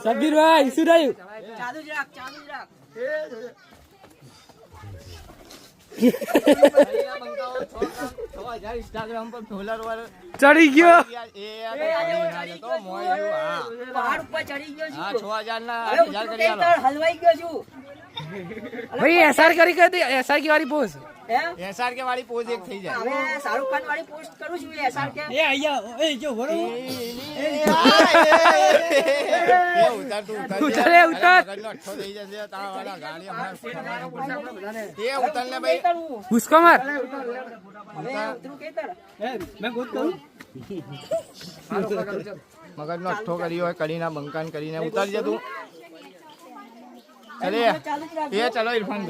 સબીરભાઈ શું થયું? ચાલુ જ રાખ ઇન્સ્ટાગ્રામ પર ફોલોવર ચડી ગયો. પહાડ ઉપર ચડી ગયો છું. 6000 ના 8000 કરી આલો. હલવાઈ ગયો છું. ભાઈ એસઆર કરી એસઆર की वाली पोज એસઆર કે વાળી પોઝ એક થઈ જાય. હવે શાહરુખ ખાન વાળી પોસ્ટ કરું છું એસઆર કે એ આયા એ જો વરો એ ઉતાર તું ઉતાર. ઉતાર એ ઉતાર. મગજનો અઠ્ઠો થઈ જશે તારા વાળા ગાડી હમણાં. એ ઉતાર ને ભાઈ. उसको मार. હવે ઉતરું કે તર मैं खुद करूं. મગજનો અઠ્ઠો કર્યો હોય કડીના બંકાન કરીને ઉતારી જા તું. ચલે ચાલુ જ રાખ. એ ચલો ઇરફાન.